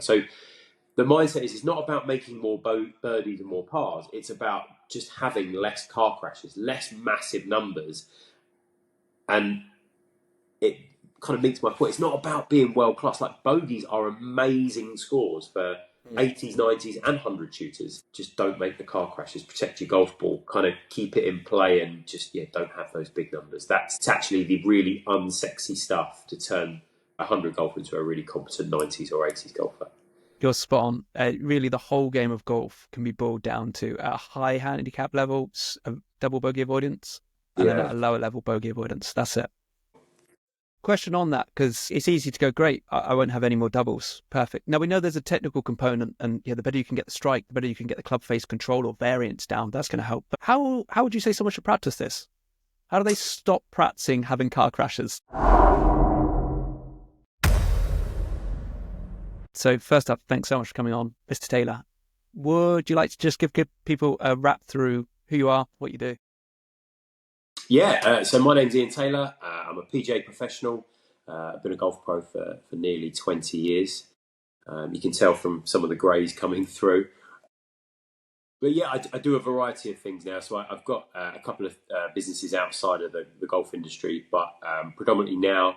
So the mindset is it's not about making more birdies and more pars. It's about just having less car crashes, less massive numbers. And it kind of makes my point. It's not about being world class. Like bogeys are amazing scores for 80s, 90s, and 100 shooters. Just don't make the car crashes. Protect your golf ball. Kind of keep it in play and just don't have those big numbers. That's actually the really unsexy stuff to turn a 100 golfer into a really competent 90s or 80s golfer. You're spot on. Really, the whole game of golf can be boiled down to a high handicap level, a double bogey avoidance, and then at a lower level bogey avoidance. That's it. Question on that, because it's easy to go, great, I won't have any more doubles. Perfect. Now, we know there's a technical component, and the better you can get the strike, the better you can get the club face control or variance down. That's going to help. But how would you say someone should practice this? How do they stop practicing having car crashes? So first up, thanks so much for coming on, Mr. Taylor. Would you like to just give people a wrap through who you are, what you do? Yeah, so my name's Ian Taylor. I'm a PGA professional. I've been a golf pro for nearly 20 years. You can tell from some of the greys coming through. But yeah, I do a variety of things now. So I've got a couple of businesses outside of the golf industry, but predominantly now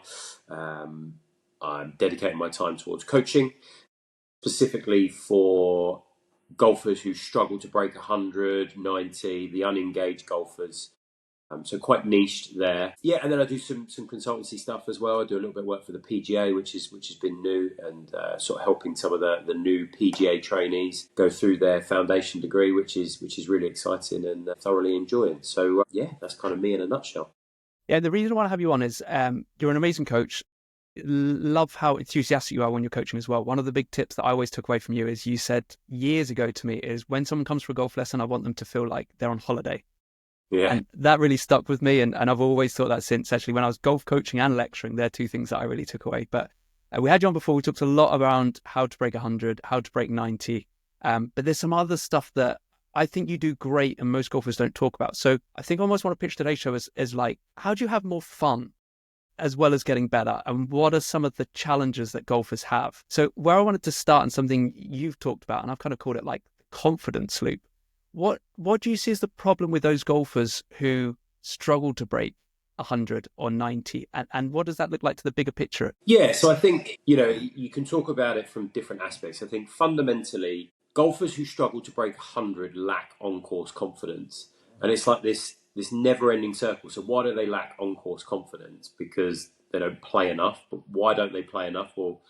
I'm dedicating my time towards coaching, specifically for golfers who struggle to break 100, 90, the unengaged golfers. So quite niched there. Yeah, and then I do some consultancy stuff as well. I do a little bit of work for the PGA, which has been new, and sort of helping some of the new PGA trainees go through their foundation degree, which is really exciting and thoroughly enjoying. So yeah, that's kind of me in a nutshell. Yeah, the reason I want to have you on is you're an amazing coach. Love how enthusiastic you are when you're coaching as well. One of the big tips that I always took away from you is you said years ago to me is when someone comes for a golf lesson, I want them to feel like they're on holiday. Yeah. And that really stuck with me. And I've always thought that since, actually, when I was golf coaching and lecturing, they're two things that I really took away. But we had you on before. We talked a lot around how to break 100, how to break 90. But there's some other stuff that I think you do great and most golfers don't talk about. So I think I almost want to pitch today's show as like, how do you have more fun as well as getting better? And what are some of the challenges that golfers have? So where I wanted to start, and something you've talked about, and I've kind of called it like confidence loop. What do you see as the problem with those golfers who struggle to break 100 or 90? And what does that look like to the bigger picture? Yeah, so I think, you can talk about it from different aspects. I think fundamentally, golfers who struggle to break 100 lack on-course confidence. And it's like this never-ending circle. So why do they lack on-course confidence? Because they don't play enough. But why don't they play enough? Well,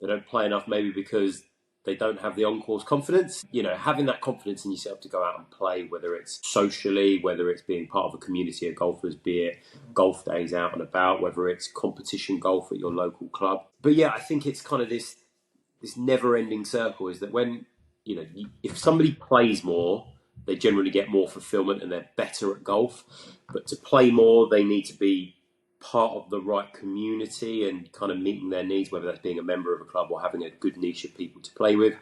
they don't play enough maybe because they don't have the on-course confidence. Having that confidence in yourself to go out and play, whether it's socially, whether it's being part of a community of golfers, be it golf days out and about, whether it's competition golf at your local club. But yeah, I think it's kind of this never-ending circle is that when, if somebody plays more, they generally get more fulfillment and they're better at golf. But to play more, they need to be part of the right community and kind of meeting their needs, whether that's being a member of a club or having a good niche of people to play with.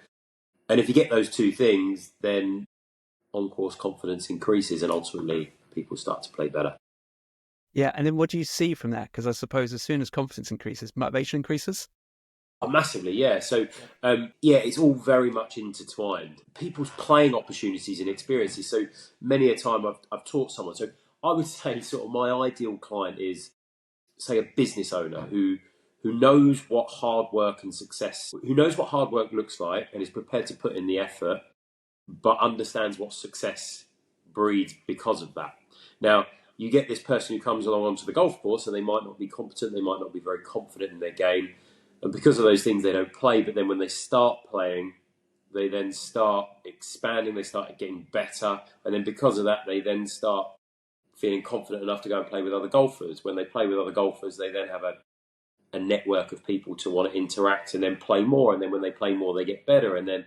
And if you get those two things, then on-course confidence increases and ultimately people start to play better. Yeah, and then what do you see from that? Because I suppose as soon as confidence increases, motivation increases? Oh, massively, yeah. So, it's all very much intertwined. People's playing opportunities and experiences. So many a time I've taught someone. So I would say sort of my ideal client is, say, a business owner who knows what hard work and success, who knows what hard work looks like and is prepared to put in the effort, but understands what success breeds because of that. Now, you get this person who comes along onto the golf course and they might not be competent, they might not be very confident in their game, and because of those things they don't play, but then when they start playing, they then start expanding, they start getting better, and then because of that they then start feeling confident enough to go and play with other golfers. When they play with other golfers, they then have a network of people to want to interact and then play more. And then when they play more, they get better. And then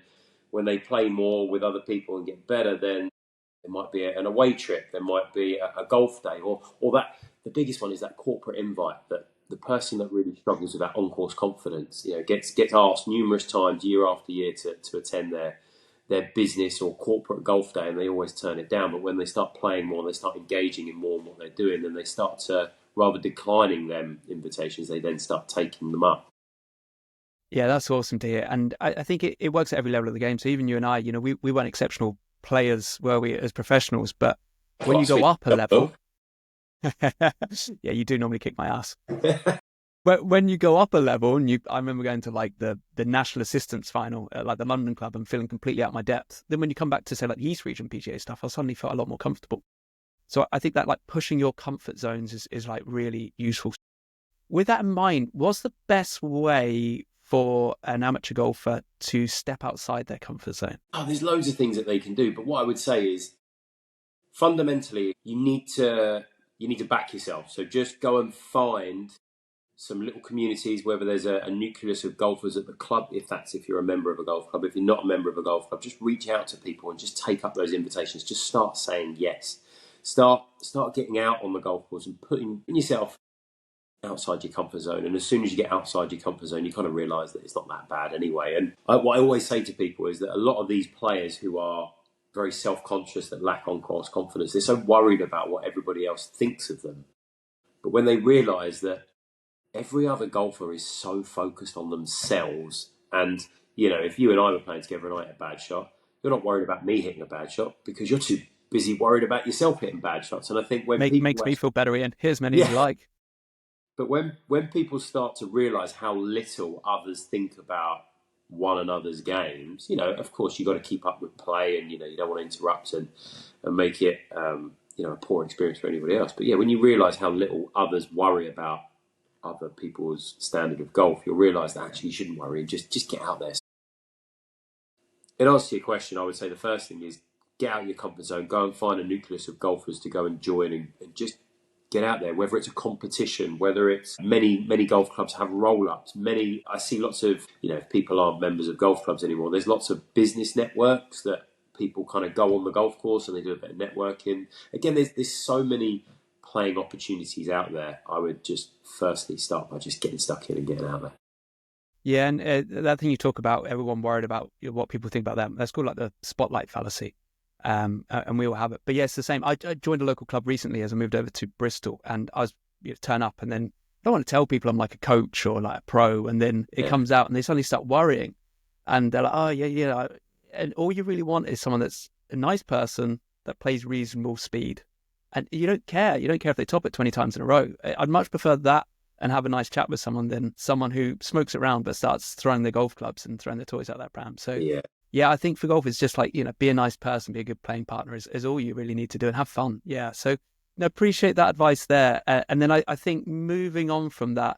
when they play more with other people and get better, then there might be an away trip. There might be a golf day or that. The biggest one is that corporate invite, that the person that really struggles with that on-course confidence, gets asked numerous times year after year to attend their business or corporate golf day, and they always turn it down. But when they start playing more, they start engaging in more in what they're doing, then they start to, rather declining them invitations, they then start taking them up. Yeah, that's awesome to hear. And I think it works at every level of the game. So even you and I, we weren't exceptional players, were we, as professionals? But when you Class go me up a up, level, yeah, you do normally kick my ass. But when you go up a level, and I remember going to like the national assistance final at like the London club and feeling completely out of my depth. Then when you come back to say like the East Region PGA stuff, I suddenly felt a lot more comfortable. So I think that like pushing your comfort zones is like really useful. With that in mind, what's the best way for an amateur golfer to step outside their comfort zone? Oh, there's loads of things that they can do, but what I would say is fundamentally you need to back yourself. So just go and find some little communities, whether there's a nucleus of golfers at the club, if you're a member of a golf club. If you're not a member of a golf club, just reach out to people and just take up those invitations. Just start saying yes. Start getting out on the golf course and putting yourself outside your comfort zone. And as soon as you get outside your comfort zone, you kind of realise that it's not that bad anyway. And what I always say to people is that a lot of these players who are very self-conscious, that lack on-course confidence, they're so worried about what everybody else thinks of them. But when they realise that every other golfer is so focused on themselves, and if you and I were playing together and I hit a bad shot, you're not worried about me hitting a bad shot because you're too busy worried about yourself hitting bad shots. And I think when Makes people me feel better, Ian. Here's many as yeah, you like. but when people start to realise how little others think about one another's games, of course you've got to keep up with play, and you don't want to interrupt and make it a poor experience for anybody else. But yeah, when you realise how little others worry about other people's standard of golf, you'll realise that actually you shouldn't worry and just get out there. In answer to your question, I would say the first thing is get out of your comfort zone, go and find a nucleus of golfers to go and join, and just get out there, whether it's a competition, whether it's many golf clubs have roll-ups. I see lots of, if people aren't members of golf clubs anymore, there's lots of business networks that people kind of go on the golf course and they do a bit of networking. Again, there's so many playing opportunities out there. I would just firstly start by just getting stuck in and getting out there. Yeah, and that thing you talk about, everyone worried about what people think about them. That's called like the spotlight fallacy. And we all have it. But yeah, it's the same. I joined a local club recently as I moved over to Bristol, and I was turn up, and then I don't want to tell people I'm like a coach or like a pro, and then it comes out and they suddenly start worrying, and they're like, oh yeah, and all you really want is someone that's a nice person that plays reasonable speed, and you don't care if they top it 20 times in a row. I'd much prefer that and have a nice chat with someone than someone who smokes around but starts throwing their golf clubs and throwing their toys out their pram. So yeah, I think for golf, it's just like, be a nice person, be a good playing partner is all you really need to do, and have fun. Yeah. So appreciate that advice there. And then I think moving on from that,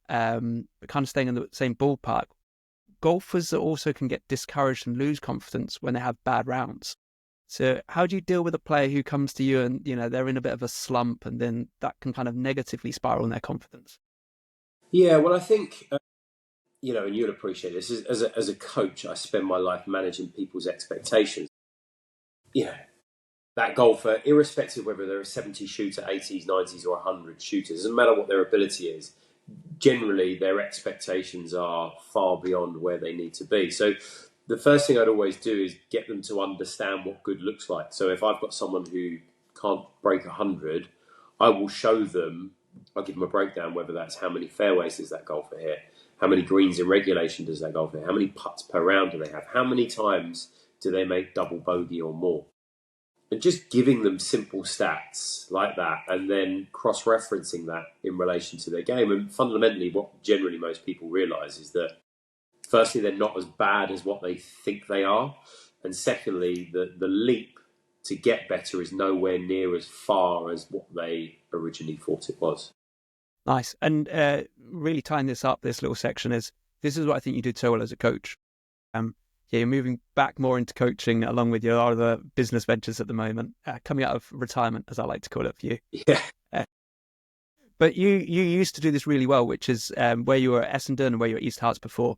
kind of staying in the same ballpark, golfers also can get discouraged and lose confidence when they have bad rounds. So how do you deal with a player who comes to you and, they're in a bit of a slump, and then that can kind of negatively spiral in their confidence? Yeah, well, I think and you'll appreciate this. As a coach, I spend my life managing people's expectations. That golfer, irrespective of whether they're a 70 shooter, 80s, 90s, or 100 shooters, doesn't matter what their ability is, generally their expectations are far beyond where they need to be. So the first thing I'd always do is get them to understand what good looks like. So if I've got someone who can't break 100, I will show them, I'll give them a breakdown, whether that's how many fairways does that golfer hit, how many greens in regulation does that golfer hit, how many putts per round do they have, how many times do they make double bogey or more. And just giving them simple stats like that, and then cross-referencing that in relation to their game. And fundamentally, what generally most people realise is that, firstly, they're not as bad as what they think they are. And secondly, the leap to get better is nowhere near as far as what they originally thought it was. Nice. And really tying this up, this little section this is what I think you did so well as a coach. You're moving back more into coaching along with your other business ventures at the moment, coming out of retirement, as I like to call it for you. Yeah. But you used to do this really well, which is where you were at Essendon and where you were at East Harts before,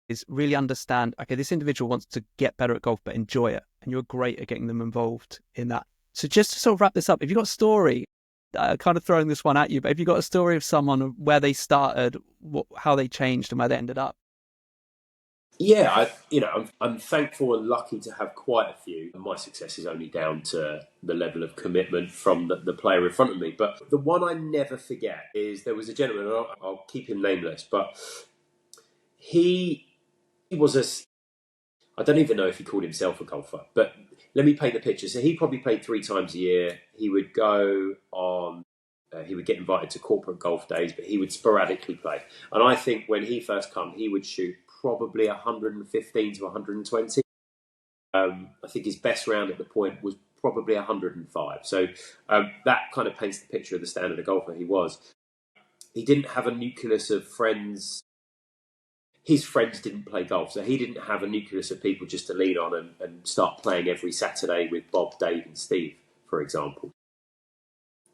is really understand, okay, this individual wants to get better at golf, but enjoy it. And you're great at getting them involved in that. So just to sort of wrap this up, if you've got a story, kind of throwing this one at you, but if you've got a story of someone, where they started, how they changed and where they ended up. Yeah, I'm thankful and lucky to have quite a few. My success is only down to the level of commitment from the player in front of me. But the one I never forget is there was a gentleman, and I'll keep him nameless, but he was I don't even know if he called himself a golfer, but let me paint the picture. So he probably played 3 times a year. He would go on, he would get invited to corporate golf days, but he would sporadically play. And I think when he first come, he would shoot probably 115 to 120. I think his best round at the point was probably 105. So that kind of paints the picture of the standard of golfer he was. He didn't have a nucleus of friends. His friends didn't play golf, so he didn't have a nucleus of people just to lean on and start playing every Saturday with Bob, Dave, and Steve, for example.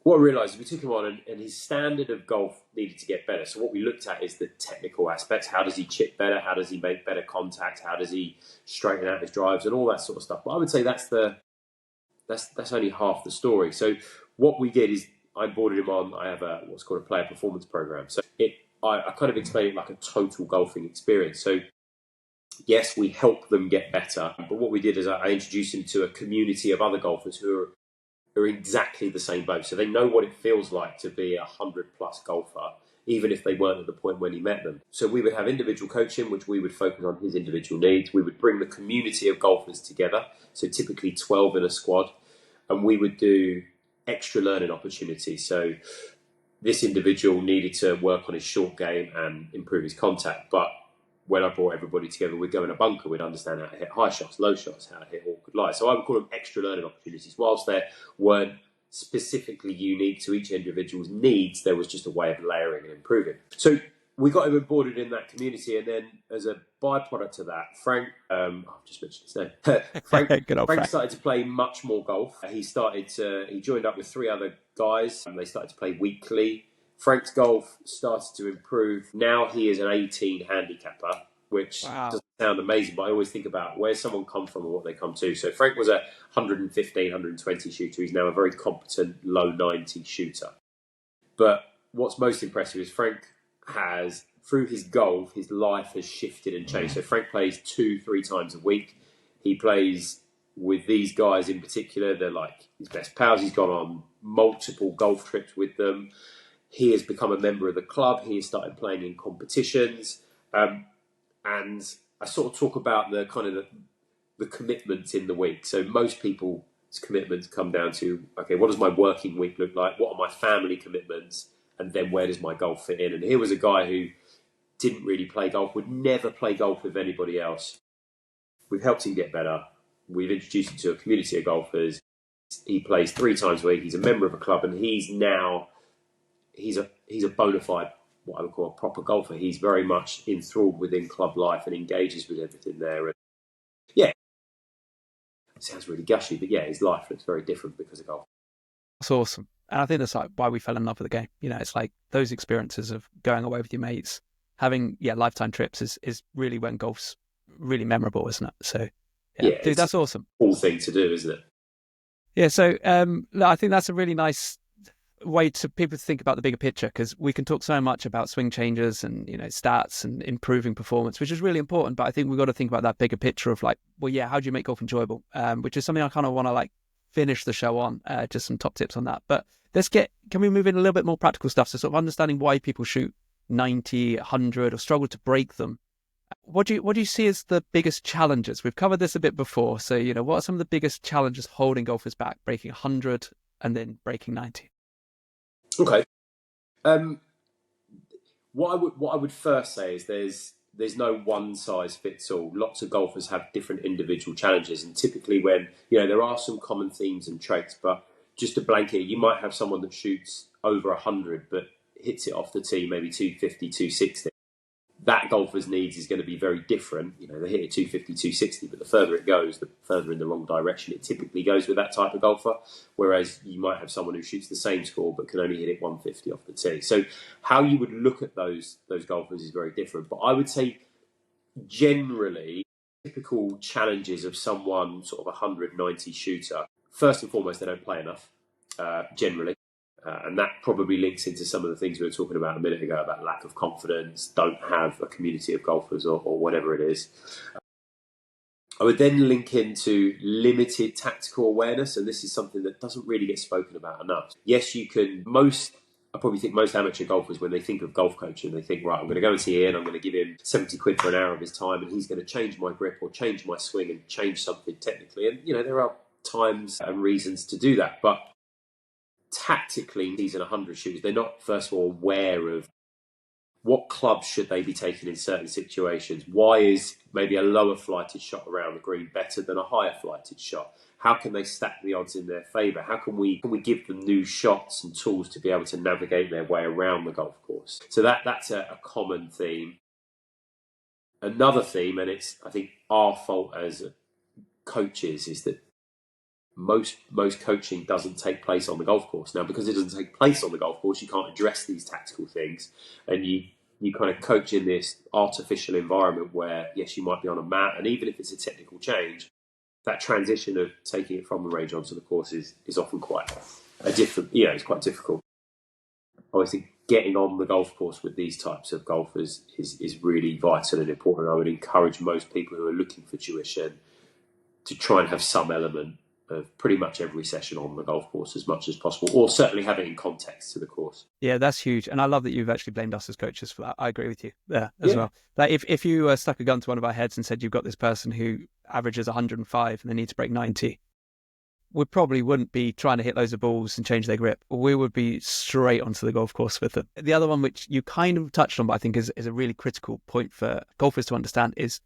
What I realised is we took him on, and his standard of golf needed to get better. So what we looked at is the technical aspects. How does he chip better? How does he make better contact? How does he straighten out his drives and all that sort of stuff? But I would say that's only half the story. So what we did is I boarded him on. I have what's called a player performance program. So I kind of explain it like a total golfing experience. So yes, we help them get better, but what we did is I introduced him to a community of other golfers who are exactly the same boat. So they know what it feels like to be a 100+ golfer, even if they weren't at the point when he met them. So we would have individual coaching, which we would focus on his individual needs. We would bring the community of golfers together, so typically 12 in a squad, and we would do extra learning opportunities. So this individual needed to work on his short game and improve his contact, but when I brought everybody together, we'd go in a bunker, we'd understand how to hit high shots, low shots, how to hit awkward lies. So I would call them extra learning opportunities. Whilst they weren't specifically unique to each individual's needs, there was just a way of layering and improving. So we got him onboarded in that community, and then as a byproduct of that, Frank, I've just mentioned his name. Frank started to play much more golf. He joined up with 3 other guys, and they started to play weekly. Frank's golf started to improve. Now he is an 18 handicapper, which doesn't sound amazing, but I always think about where someone come from and what they come to. So Frank was a 115, 120 shooter. He's now a very competent low 90 shooter. But what's most impressive is Frank has, through his golf, his life has shifted and changed. So Frank plays 2-3 times a week. He plays with these guys in particular. They're like his best pals. He's gone on multiple golf trips with them. He has become a member of the club. He has started playing in competitions. And I sort of talk about the kind of the commitments in the week. So most people's commitments come down to, okay, what does my working week look like? What are my family commitments? And then where does my golf fit in? And here was a guy who didn't really play golf, would never play golf with anybody else. We've helped him get better. We've introduced him to a community of golfers. He plays 3 times a week. He's a member of a club, and he's a bona fide, what I would call a proper golfer. He's very much enthralled within club life and engages with everything there. And yeah, it sounds really gushy, but yeah, his life looks very different because of golf. That's awesome. And I think that's like why we fell in love with the game. You know, it's like those experiences of going away with your mates, having lifetime trips is really when golf's really memorable, isn't it? So yeah, dude, that's awesome. Cool thing to do, isn't it? Yeah. So I think that's a really nice way to people to think about the bigger picture, because we can talk so much about swing changes and stats and improving performance, which is really important, but I think we've got to think about that bigger picture of like, well, yeah, how do you make golf enjoyable, which is something I kind of want to like finish the show on, just some top tips on that. But can we move in a little bit more practical stuff, so sort of understanding why people shoot 90, 100 or struggle to break them. What do you see as the biggest challenges? We've covered this a bit before, so what are some of the biggest challenges holding golfers back, breaking 100 and then breaking 90? Okay. What I would first say is there's no one size fits all. Lots of golfers have different individual challenges, and typically when there are some common themes and traits, but just to blanket, you might have someone that shoots over 100 but hits it off the tee maybe 250, 260. That golfer's needs is going to be very different. They hit it 250, 260, but the further it goes, the further in the wrong direction it typically goes with that type of golfer. Whereas you might have someone who shoots the same score but can only hit it 150 off the tee. So how you would look at those golfers is very different. But I would say generally, typical challenges of someone sort of 190 shooter, first and foremost, they don't play enough, generally. And that probably links into some of the things we were talking about a minute ago about lack of confidence, don't have a community of golfers or whatever it is. I would then link into limited tactical awareness, and this is something that doesn't really get spoken about enough. Yes, most I probably think most amateur golfers, when they think of golf coaching, they think, right, I'm going to go and see Ian, I'm going to give him 70 quid for an hour of his time, and he's going to change my grip or change my swing and change something technically. And, there are times and reasons to do that. But tactically, these are 100 shooters. They're not, first of all, aware of what clubs should they be taking in certain situations. Why is maybe a lower flighted shot around the green better than a higher flighted shot? How can they stack the odds in their favour? How can we give them new shots and tools to be able to navigate their way around the golf course? So that's a common theme. Another theme, and it's, I think, our fault as coaches, is that most coaching doesn't take place on the golf course. Now, because it doesn't take place on the golf course, you can't address these tactical things, and you kind of coach in this artificial environment where, yes, you might be on a mat, and even if it's a technical change, that transition of taking it from the range onto the course is often quite a different, it's quite difficult. I think getting on the golf course with these types of golfers is really vital and important. I would encourage most people who are looking for tuition to try and have some element of pretty much every session on the golf course as much as possible, or certainly have it in context to the course. Yeah, that's huge. And I love that you've actually blamed us as coaches for that. I agree with you there as well. Like if you stuck a gun to one of our heads and said you've got this person who averages 105 and they need to break 90, we probably wouldn't be trying to hit loads of balls and change their grip. We would be straight onto the golf course with them. The other one, which you kind of touched on, but I think is a really critical point for golfers to understand, is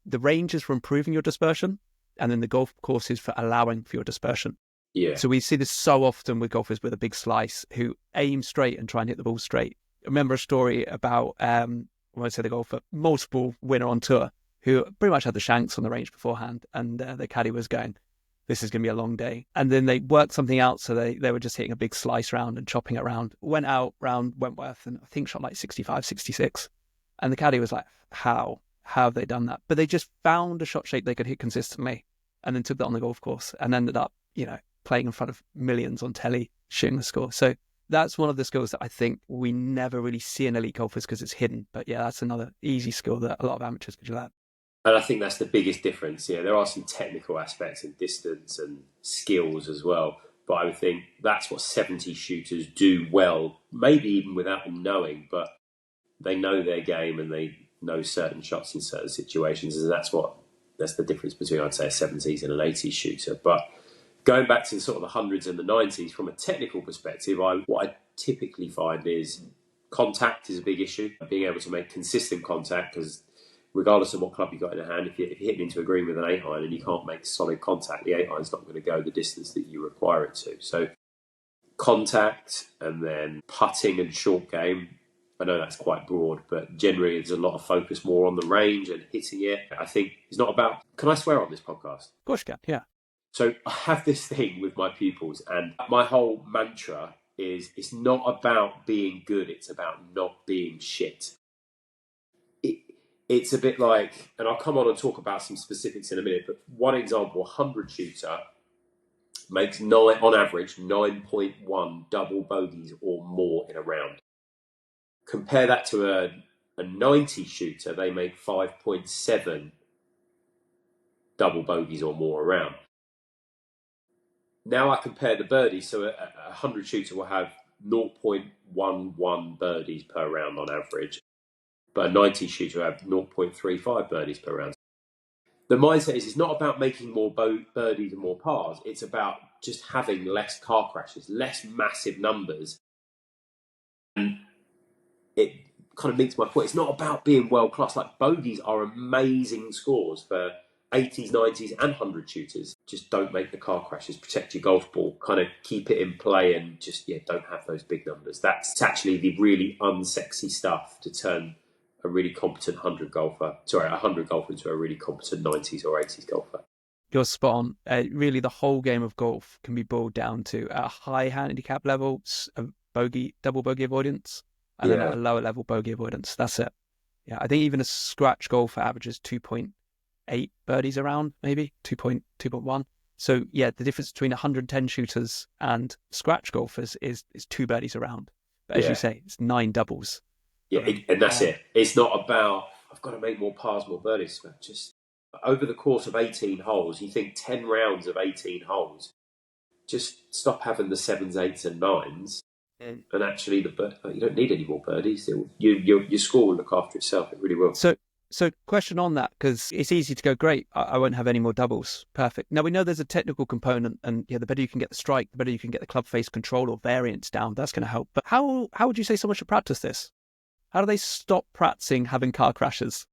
the range is for improving your dispersion, and then the golf course is for allowing for your dispersion. Yeah. So we see this so often with golfers with a big slice who aim straight and try and hit the ball straight. I remember a story about, when I say the golfer, multiple winner on tour, who pretty much had the shanks on the range beforehand, and the caddy was going, this is going to be a long day. And then they worked something out, so they were just hitting a big slice round and chopping it around. Went out round Wentworth and I think shot like 65, 66. And the caddy was like, how have they done that? But they just found a shot shape they could hit consistently and then took that on the golf course and ended up, playing in front of millions on telly, shooting the score. So that's one of the skills that I think we never really see in elite golfers because it's hidden. But yeah, that's another easy skill that a lot of amateurs could learn. And I think that's the biggest difference. There are some technical aspects and distance and skills as well. But I would think that's what 70 shooters do well, maybe even without them knowing, but they know their game and they know certain shots in certain situations. And that's the difference between, I'd say, a 70s and an 80s shooter. But going back to sort of the hundreds and the 90s, from a technical perspective, what I typically find is contact is a big issue. Being able to make consistent contact, because regardless of what club you've got in the hand, if you're hitting into a green with an 8-iron and you can't make solid contact, the 8-iron's not going to go the distance that you require it to. So contact, and then putting and short game. I know that's quite broad, but generally there's a lot of focus more on the range and hitting it. I think it's not about... Can I swear on this podcast? Of course you can, yeah. So I have this thing with my pupils, and my whole mantra is it's not about being good, it's about not being shit. It's a bit like, and I'll come on and talk about some specifics in a minute, but one example, a 100 shooter makes on average 9.1 double bogeys or more in a round. Compare that to a 90 shooter, they make 5.7 double bogeys or more around. Now I compare the birdies, so a 100 shooter will have 0.11 birdies per round on average, but a 90 shooter will have 0.35 birdies per round. The mindset is it's not about making more birdies and more pars, it's about just having less car crashes, less massive numbers. And it kind of makes my point. It's not about being world class. Like, bogeys are amazing scores for 80s, 90s and 100 shooters. Just don't make the car crashes, protect your golf ball, kind of keep it in play, and just don't have those big numbers. That's actually the really unsexy stuff to turn a really competent 100 golfer into a really competent 90s or 80s golfer. You're spot on. Really, the whole game of golf can be boiled down to a high handicap level, double bogey avoidance, and then at a lower level bogey avoidance. That's it. Yeah, I think even a scratch golfer averages 2.8 birdies around, maybe 2.1. So yeah, the difference between 110 shooters and scratch golfers is 2 birdies around. But as you say, it's 9 doubles. Yeah, and that's it. It's not about, I've got to make more pars, more birdies. But just over the course of 18 holes, you think 10 rounds of 18 holes, just stop having the 7s, 8s and 9s And actually, you don't need any more birdies. Your score will look after itself. It really will. So question on that, because it's easy to go, great, I won't have any more doubles. Perfect. Now we know there's a technical component, and the better you can get the strike, the better you can get the club face control or variance down. That's going to help. But how would you say someone should practice this? How do they stop practicing having car crashes?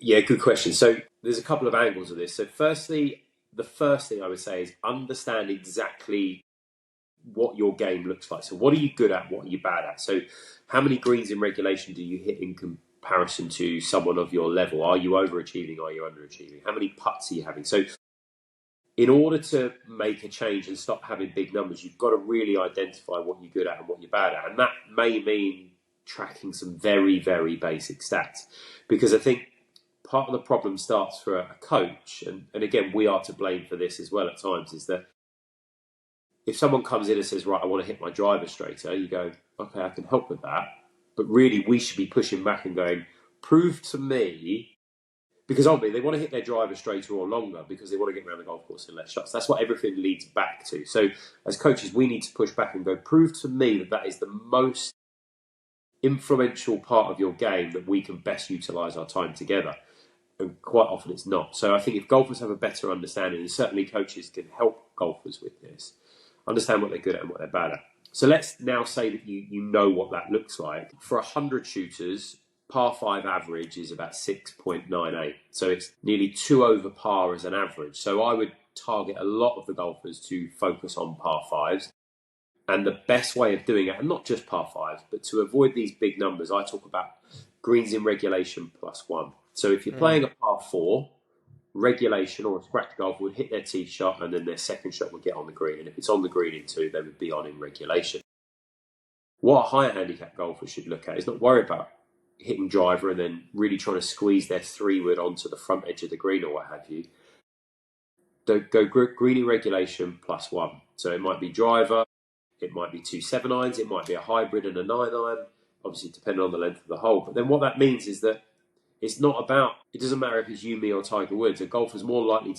Yeah, good question. So there's a couple of angles of this. So firstly, the first thing I would say is understand exactly what your game looks like. So what are you good at? What are you bad at? So how many greens in regulation do you hit in comparison to someone of your level? Are you overachieving? Are you underachieving? How many putts are you having? So in order to make a change and stop having big numbers, you've got to really identify what you're good at and what you're bad at. And that may mean tracking some very, very basic stats. Because I think part of the problem starts for a coach, and again, we are to blame for this as well at times, is that if someone comes in and says, right, I want to hit my driver straighter, you go, okay, I can help with that. But really, we should be pushing back and going, prove to me, because ultimately they want to hit their driver straighter or longer because they want to get around the golf course in less shots. That's what everything leads back to. So as coaches, we need to push back and go, prove to me that is the most influential part of your game that we can best utilise our time together. And quite often it's not. So I think if golfers have a better understanding, and certainly coaches can help golfers with this, understand what they're good at and what they're bad at. So let's now say that you know what that looks like. For 100 shooters, par 5 average is about 6.98. So it's nearly 2 over par as an average. So I would target a lot of the golfers to focus on par 5s. And the best way of doing it, and not just par 5s, but to avoid these big numbers, I talk about greens in regulation +1. So if you're playing a par 4, regulation or a scratch golfer would hit their tee shot and then their second shot would get on the green. And if it's on the green in 2, they would be on in regulation. What a higher handicap golfer should look at is not worry about hitting driver and then really trying to squeeze their 3-wood onto the front edge of the green or what have you. Go green in regulation +1. So it might be driver, it might be 2 7-irons, it might be a hybrid and a 9-iron, obviously depending on the length of the hole. But then what that means is that it's not about, it doesn't matter if it's you, me or Tiger Woods. A golfer's more likely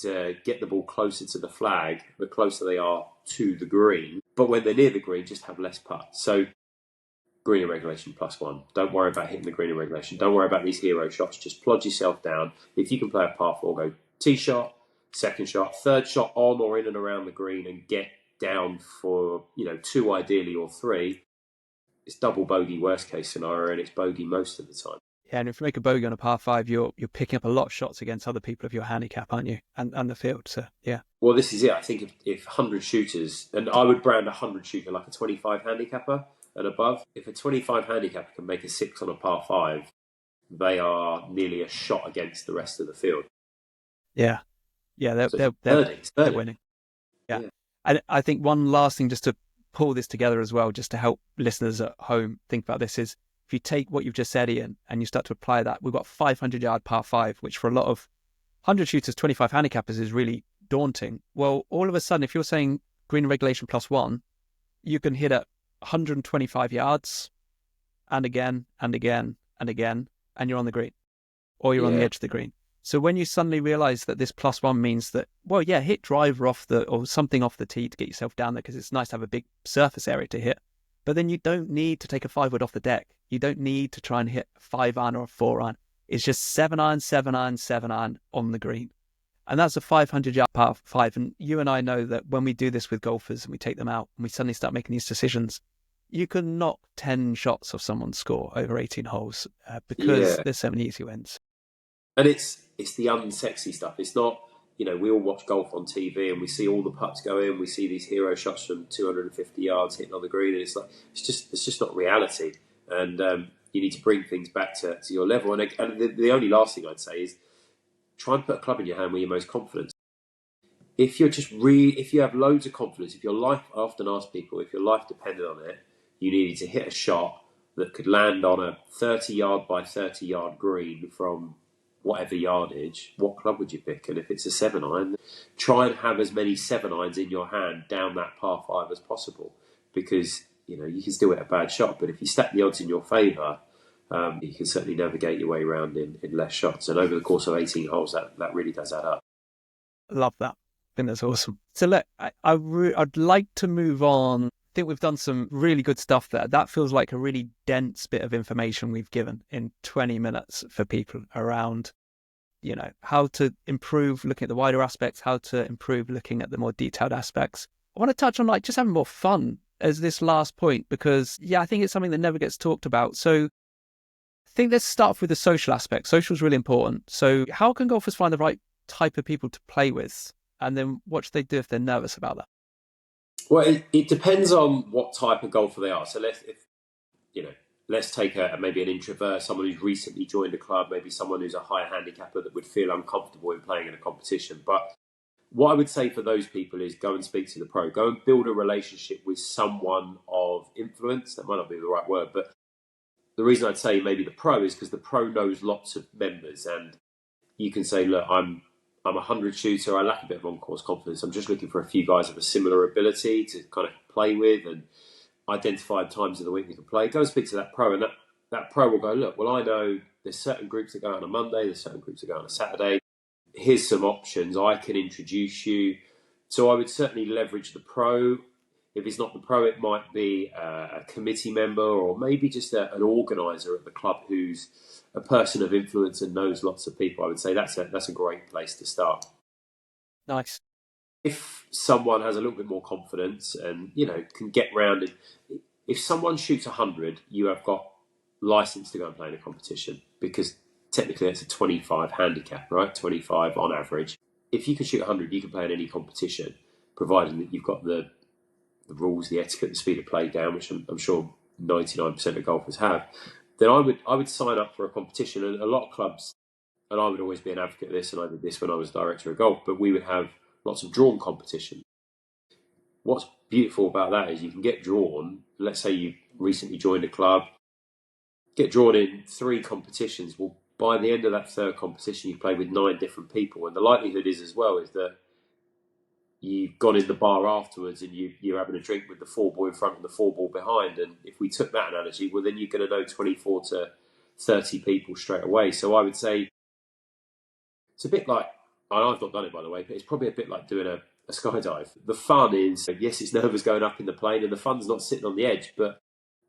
to get the ball closer to the flag, the closer they are to the green. But when they're near the green, just have less putts. So green in regulation +1. Don't worry about hitting the green in regulation. Don't worry about these hero shots. Just plod yourself down. If you can play a par 4, go tee shot, second shot, third shot on or in and around the green and get down for 2 ideally or 3. It's double bogey worst case scenario and it's bogey most of the time. Yeah, and if you make a bogey on a par 5, you're picking up a lot of shots against other people of your handicap, aren't you? And the field, so yeah. Well, this is it. I think if 100 shooters, and I would brand a 100 shooter like a 25 handicapper and above. If a 25 handicapper can make a 6 on a par 5, they are nearly a shot against the rest of the field. Yeah, they're winning. Yeah, and I think one last thing just to pull this together as well, just to help listeners at home think about this is, if you take what you've just said, Ian, and you start to apply that, we've got 500-yard par 5, which for a lot of 100 shooters, 25 handicappers is really daunting. Well, all of a sudden, if you're saying green regulation +1, you can hit at 125 yards and again, and again, and again, and you're on the green, or you're on the edge of the green. So when you suddenly realise that this +1 means that, well, yeah, hit driver or something off the tee to get yourself down there, because it's nice to have a big surface area to hit. But then you don't need to take a 5-wood off the deck. You don't need to try and hit a 5-iron or a 4-iron. It's just 7-iron, 7-iron, 7-iron on the green. And that's a 500-yard par 5. And you and I know that when we do this with golfers and we take them out and we suddenly start making these decisions, you can knock 10 shots off someone's score over 18 holes because there's so many easy wins. And it's the unsexy stuff. It's not, we all watch golf on TV and we see all the putts go in. We see these hero shots from 250 yards hitting on the green, and it's just not reality. And you need to bring things back to your level. And the only last thing I'd say is try and put a club in your hand where you're most confident. If you have loads of confidence, I often ask people, if your life depended on it, you needed to hit a shot that could land on a 30-yard by 30-yard green from whatever yardage, what club would you pick? And if it's a 7-iron, try and have as many 7-irons in your hand down that par 5 as possible, because you can still hit a bad shot, but if you stack the odds in your favour, you can certainly navigate your way around in less shots. And over the course of 18 holes, that really does add up. I love that. I think that's awesome. So look, I'd like to move on think we've done some really good stuff there. That feels like a really dense bit of information we've given in 20 minutes for people around, how to improve looking at the wider aspects, how to improve looking at the more detailed aspects. I want to touch on like just having more fun as this last point, because I think it's something that never gets talked about. So I think let's start off with the social aspect. Social is really important. So how can golfers find the right type of people to play with? And then what should they do if they're nervous about that? Well, it depends on what type of golfer they are. So let's take maybe an introvert, someone who's recently joined a club, maybe someone who's a higher handicapper that would feel uncomfortable in playing in a competition. But what I would say for those people is go and speak to the pro. Go and build a relationship with someone of influence. That might not be the right word, but the reason I'd say maybe the pro is because the pro knows lots of members, and you can say, look, I'm a 100 shooter. I lack a bit of on-course confidence. I'm just looking for a few guys of a similar ability to kind of play with and identify times of the week we can play. Go and speak to that pro, and that pro will go, look, well, I know there's certain groups that go on a Monday, there's certain groups that go on a Saturday. Here's some options. I can introduce you. So I would certainly leverage the pro. If it's not the pro, it might be a committee member or maybe just an organizer at the club who's a person of influence and knows lots of people. I would say that's a great place to start. Nice. If someone has a little bit more confidence and can get round it, if someone shoots 100, you have got license to go and play in a competition, because technically it's a 25 handicap, right? 25 on average. If you can shoot 100, you can play in any competition, provided that you've got the rules, the etiquette, the speed of play down, which I'm sure 99% of golfers have. Then I would sign up for a competition. And a lot of clubs, and I would always be an advocate of this, and I did this when I was director of golf, but we would have lots of drawn competition. What's beautiful about that is you can get drawn. Let's say you recently joined a club, get drawn in 3 competitions. Well, by the end of that 3rd competition, you play with 9 different people, and the likelihood is as well is that you've gone in the bar afterwards and you're having a drink with the 4-ball in front and the 4-ball behind. And if we took that analogy, well, then you're going to know 24 to 30 people straight away. So I would say it's a bit like, and I've not done it by the way, but it's probably a bit like doing a skydive. The fun is, yes, it's nervous going up in the plane, and the fun's not sitting on the edge, but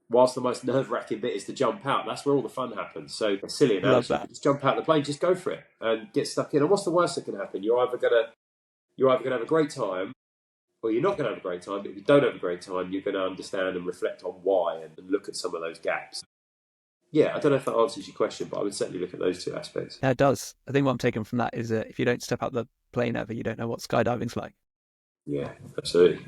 whilst the most nerve-wracking bit is to jump out, that's where all the fun happens. So a silly analogy, just jump out of the plane, just go for it and get stuck in. And what's the worst that can happen? You're either going to have a great time, or you're not going to have a great time. But if you don't have a great time, you're going to understand and reflect on why and look at some of those gaps. Yeah, I don't know if that answers your question, but I would certainly look at those 2 aspects. Yeah, it does. I think what I'm taking from that is that if you don't step out the plane ever, you don't know what skydiving's like. Yeah, absolutely.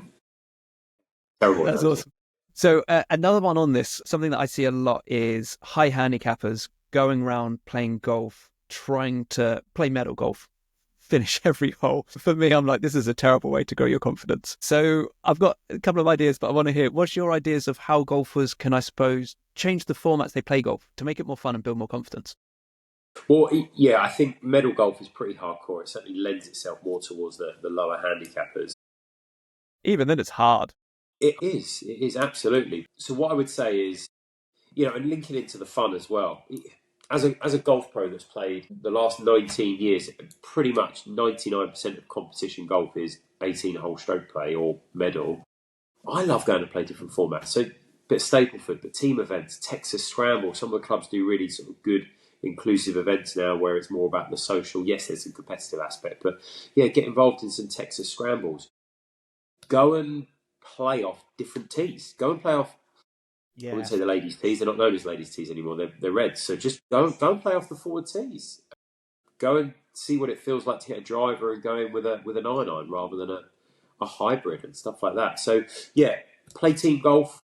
Terrible. That's awesome. So another one on this, something that I see a lot is high handicappers going around playing golf, trying to play medal golf, finish every hole. For me, I'm like, this is a terrible way to grow your confidence. So I've got a couple of ideas, but I want to hear, what's your ideas of how golfers can, I suppose, change the formats they play golf to make it more fun and build more confidence? Well, yeah, I think medal golf is pretty hardcore. It certainly lends itself more towards the lower handicappers. Even then, it's hard. It is absolutely. So what I would say is, and linking into the fun as well. As a golf pro that's played the last 19 years, pretty much 99% of competition golf is 18-hole stroke play or medal. I love going to play different formats. So, bit of Stapleford, but team events, Texas Scramble. Some of the clubs do really sort of good, inclusive events now where it's more about the social. Yes, there's some competitive aspect, but yeah, get involved in some Texas Scrambles. Go and play off different tees. Go and play off. Yeah. I wouldn't say the ladies' tees. They're not known as ladies' tees anymore. They're reds. So just go and play off the forward tees. Go and see what it feels like to hit a driver and go in with an iron rather than a hybrid and stuff like that. So yeah, play team golf,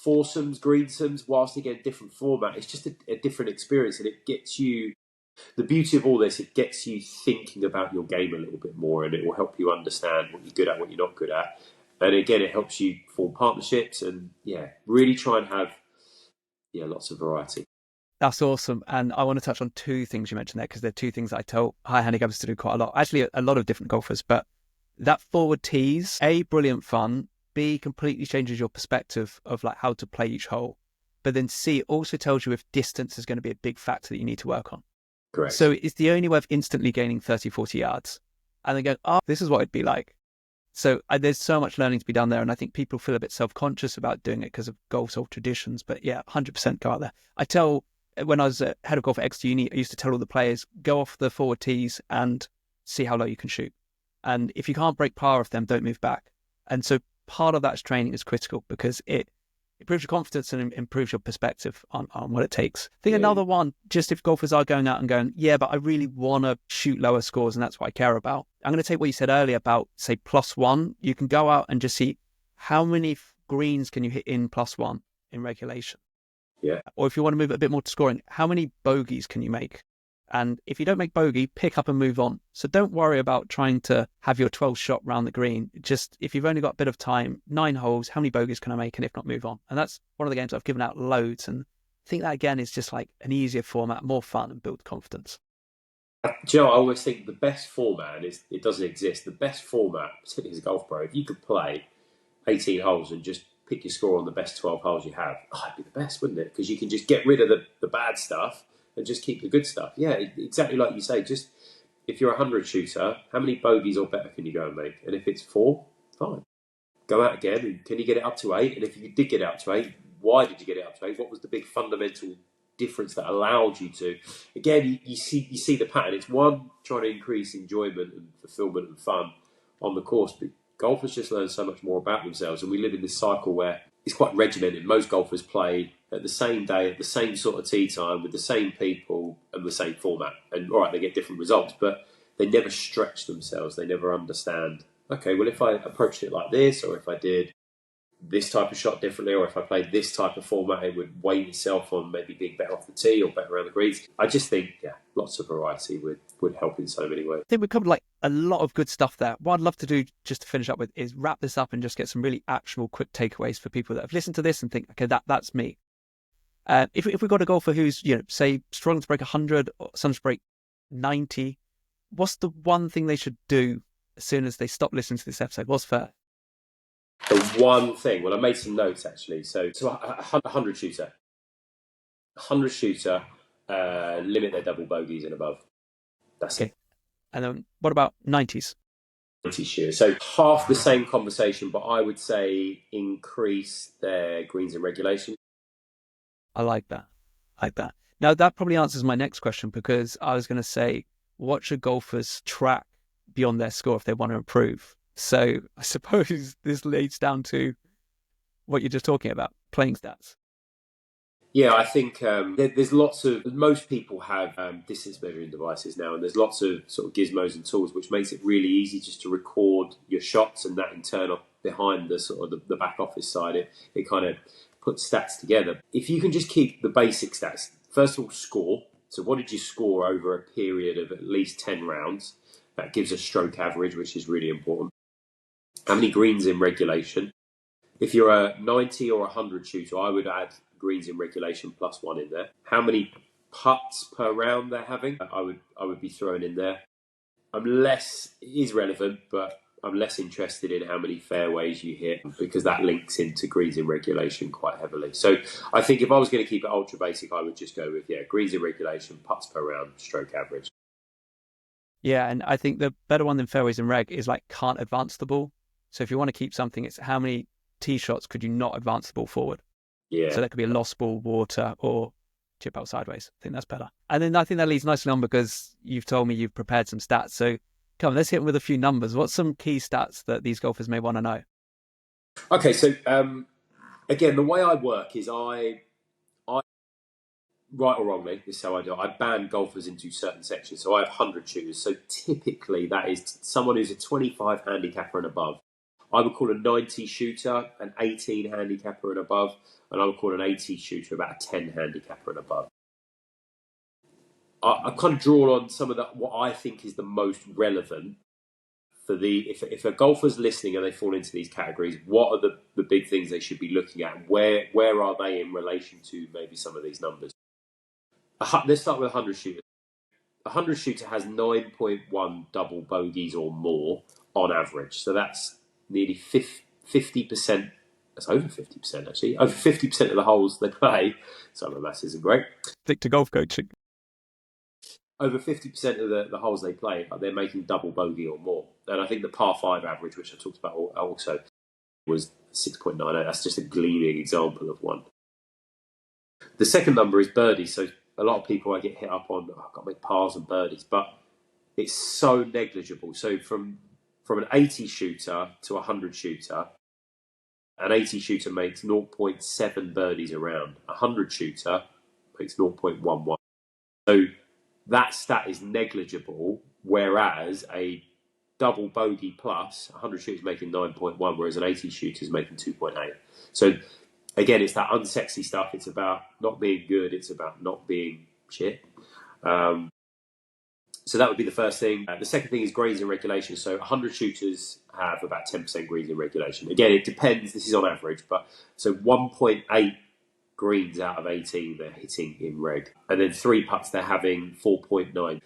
foursomes, greensomes, whilst again different format. It's just a different experience, and it gets you. The beauty of all this, it gets you thinking about your game a little bit more, and it will help you understand what you're good at, what you're not good at. And again, it helps you form partnerships and, really try and have, lots of variety. That's awesome. And I want to touch on 2 things you mentioned there, because they're 2 things that I tell high handicappers to do quite a lot. Actually, a lot of different golfers, but that forward tees, A, brilliant fun, B, completely changes your perspective of like how to play each hole. But then C, it also tells you if distance is going to be a big factor that you need to work on. Correct. So it's the only way of instantly gaining 30, 40 yards. And then going, this is what it'd be like. So there's so much learning to be done there. And I think people feel a bit self-conscious about doing it because of golf's old traditions. But yeah, 100% go out there. When I was head of golf at Exeter Uni, I used to tell all the players, go off the forward tees and see how low you can shoot. And if you can't break par off them, don't move back. And so part of that training is critical because it improves your confidence and improves your perspective on what it takes. I think another one, just if golfers are going out and going, yeah, but I really want to shoot lower scores and that's what I care about. I'm going to take what you said earlier about, say, +1. You can go out and just see how many greens can you hit in +1 in regulation. Yeah. Or if you want to move it a bit more to scoring, how many bogeys can you make? And if you don't make bogey, pick up and move on. So don't worry about trying to have your 12th shot round the green. Just if you've only got a bit of time, 9 holes, how many bogeys can I make? And if not, move on. And that's one of the games I've given out loads. And I think that, again, is just like an easier format, more fun and build confidence. Do you know, I always think the best format, and it doesn't exist, the best format, particularly as a golf pro, if you could play 18 holes and just pick your score on the best 12 holes you have, it'd be the best, wouldn't it? Because you can just get rid of the bad stuff and just keep the good stuff. Yeah, exactly like you say. Just if you're a 100 shooter, how many bogeys or better can you go and make? And if it's 4, fine. Go out again, and can you get it up to 8? And if you did get it up to 8, why did you get it up to 8? What was the big fundamental difference that allowed you to? Again, you see the pattern. It's one, trying to increase enjoyment and fulfillment and fun on the course, but golfers just learn so much more about themselves, and we live in this cycle where it's quite regimented. Most golfers play at the same day, at the same sort of tee time, with the same people and the same format. And all right, they get different results, but they never stretch themselves. They never understand, okay, well, if I approached it like this, or if I did this type of shot differently, or if I played this type of format, it would weight itself on maybe being better off the tee or better around the greens. I just think, lots of variety would help in so many ways. I think we covered like a lot of good stuff there. What I'd love to do, just to finish up with, is wrap this up and just get some really actionable, quick takeaways for people that have listened to this and think, okay, that's me. If we've got a golfer who's, say, struggling to break 100 or some to break 90, what's the one thing they should do as soon as they stop listening to this episode? What's fair? The one thing, well, I made some notes actually. So a 100 shooter, limit their double bogeys and above. That's okay. And then what about 90s? 90 shooters. So half the same conversation, but I would say increase their greens in regulation. I like that. Now, that probably answers my next question, because I was going to say, what should golfers track beyond their score if they want to improve? So I suppose this leads down to what you're just talking about, playing stats. Yeah, I think there's most people have distance measuring devices now, and there's lots of sort of gizmos and tools, which makes it really easy just to record your shots, and that in turn behind the sort of the back office side, it kind of puts stats together. If you can just keep the basic stats, first of all, score. So what did you score over a period of at least 10 rounds? That gives a stroke average, which is really important. How many greens in regulation? If you're a 90 or 100 shooter, I would add greens in regulation +1 in there. How many putts per round they're having? I would be throwing in there. It is relevant, but I'm less interested in how many fairways you hit, because that links into greens in regulation quite heavily. So I think if I was going to keep it ultra basic, I would just go with greens in regulation, putts per round, stroke average. Yeah, and I think the better one than fairways in reg is like can't advance the ball. So if you want to keep something, it's how many tee shots could you not advance the ball forward? Yeah. So that could be a lost ball, water, or chip out sideways. I think that's better. And then I think that leads nicely on, because you've told me you've prepared some stats. So come on, let's hit them with a few numbers. What's some key stats that these golfers may want to know? Okay, so again, the way I work is I right or wrongly, this is how I do it. I ban golfers into certain sections. So I have 100 shooters. So typically that is someone who's a 25 handicapper and above. I would call a 90 shooter an 18 handicapper and above, and I would call an 80 shooter about a 10 handicapper and above. I kind of draw on some of what I think is the most relevant for if a golfer's listening and they fall into these categories, what are the big things they should be looking at, and where are they in relation to maybe some of these numbers? Let's start with a 100 shooter. A 100 shooter has 9.1 double bogeys or more on average. So that's nearly 50%. That's over 50%, actually. Over 50% of the holes they play. Some of the maths isn't great. Stick to golf coaching. over 50% of the holes they play, they're making double bogey or more. And I think the par 5 average, which I talked about also, was 6.98. That's just a gleaming example of one. The second number is birdies. So a lot of people I get hit up on, I've got to make pars and birdies, but it's so negligible. So from an 80 shooter to a 100 shooter, an 80 shooter makes 0.7 birdies a round. A 100 shooter makes 0.11. So that stat is negligible, whereas a double bogey plus, 100 shooters making 9.1, whereas an 80 shooter is making 2.8. So again, it's that unsexy stuff. It's about not being good. It's about not being shit. So that would be the first thing. The second thing is greens in regulation. So 100 shooters have about 10% greens in regulation. Again, it depends. This is on average, but so 1.8 greens out of 18 they're hitting in reg, and then 3 putts they're having 4.9.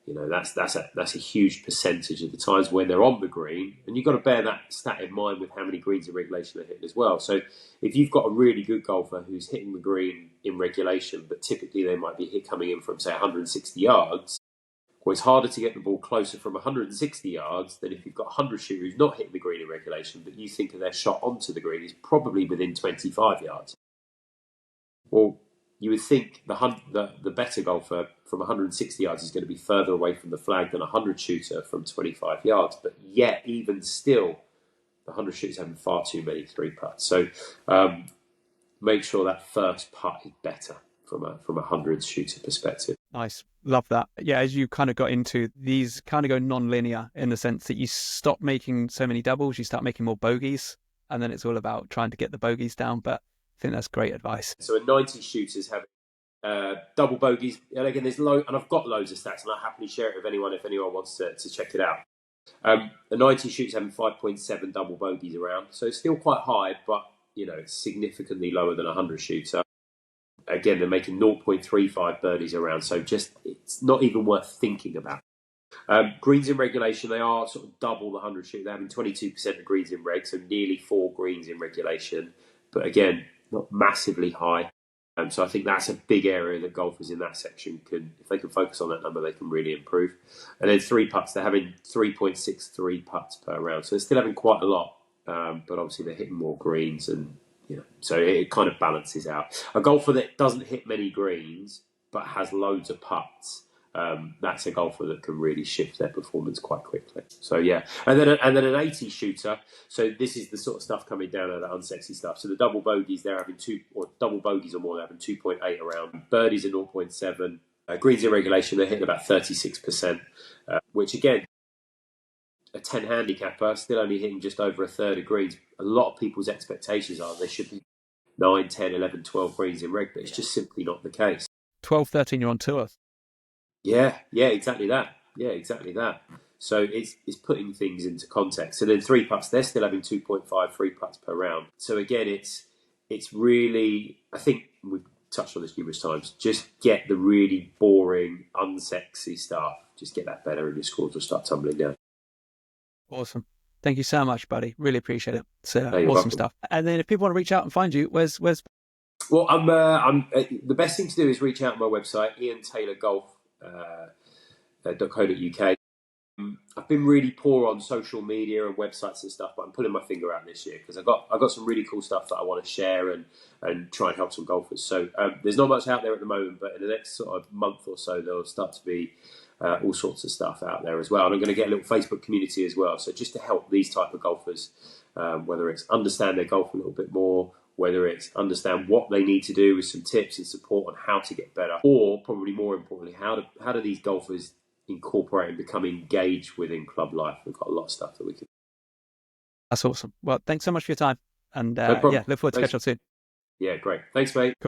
You know, that's a huge percentage of the times when they're on the green, and you've got to bear that stat in mind with how many greens in regulation they're hitting as well. So if you've got a really good golfer who's hitting the green in regulation, but typically they might be coming in from say 160 yards, well, it's harder to get the ball closer from 160 yards than if you've got a 100 shooter who's not hitting the green in regulation, but you think of their shot onto the green is probably within 25 yards. Well, you would think the better golfer from 160 yards is going to be further away from the flag than a 100 shooter from 25 yards. But yet, even still, the 100 shooter's having far too many 3 putts. So make sure that first putt is better from a 100 shooter perspective. Nice. Love that. Yeah, as you kind of got into, these kind of go non-linear in the sense that you stop making so many doubles, you start making more bogeys, and then it's all about trying to get the bogeys down. But I think that's great advice. So a 90 shooters having double bogeys, and again, there's and I've got loads of stats, and I'll happily share it with anyone if anyone wants to check it out. A 90 shooters having 5.7 double bogeys around, so it's still quite high, but you know it's significantly lower than a 100 shooter. Again, they're making 0.35 birdies around, so just it's not even worth thinking about. Greens in regulation, they are sort of double the 100 shooter. They're having 22% of greens in reg, so nearly 4 greens in regulation. But again, not massively high. So I think that's a big area that golfers in that section can, if they can focus on that number, they can really improve. And then 3 putts, they're having 3.63 putts per round. So they're still having quite a lot, but obviously they're hitting more greens and so it kind of balances out. A golfer that doesn't hit many greens but has loads of putts, that's a golfer that can really shift their performance quite quickly. So yeah, and then an 80 shooter. So this is the sort of stuff coming down to that unsexy stuff. So the double bogeys, they're having 2, or double bogeys or more, they're having 2.8 around. Birdies are 0.7. Greens in regulation, they're hitting about 36%, which again, a 10 handicapper still only hitting just over a third of greens. A lot of people's expectations are they should be 9, 10, 11, 12 greens in reg, but it's just simply not the case. 12, 13, you're on tour. Yeah, exactly that. So it's putting things into context. And then 3 putts, they're still having 2.5 3 putts per round. So again, it's really, I think we've touched on this numerous times, just get the really boring, unsexy stuff. Just get that better and your scores will start tumbling down. Awesome. Thank you so much, buddy. Really appreciate it. It's awesome welcome. stuff. And then if people want to reach out and find you, where's? Well, I'm the best thing to do is reach out on my website, iantaylorgolf.co.uk. I've been really poor on social media and websites and stuff, but I'm pulling my finger out this year because I've got some really cool stuff that I want to share and try and help some golfers. So there's not much out there at the moment, but in the next sort of month or so, there'll start to be all sorts of stuff out there as well. And I'm going to get a little Facebook community as well. So just to help these type of golfers, whether it's understand their golf a little bit more, whether it's understand what they need to do with some tips and support on how to get better, or probably more importantly, how do these golfers incorporate and become engaged within club life. We've got a lot of stuff that we can. That's awesome. Well, thanks so much for your time. And No problem. look forward to catching up soon. Yeah, great. Thanks, mate. Cool.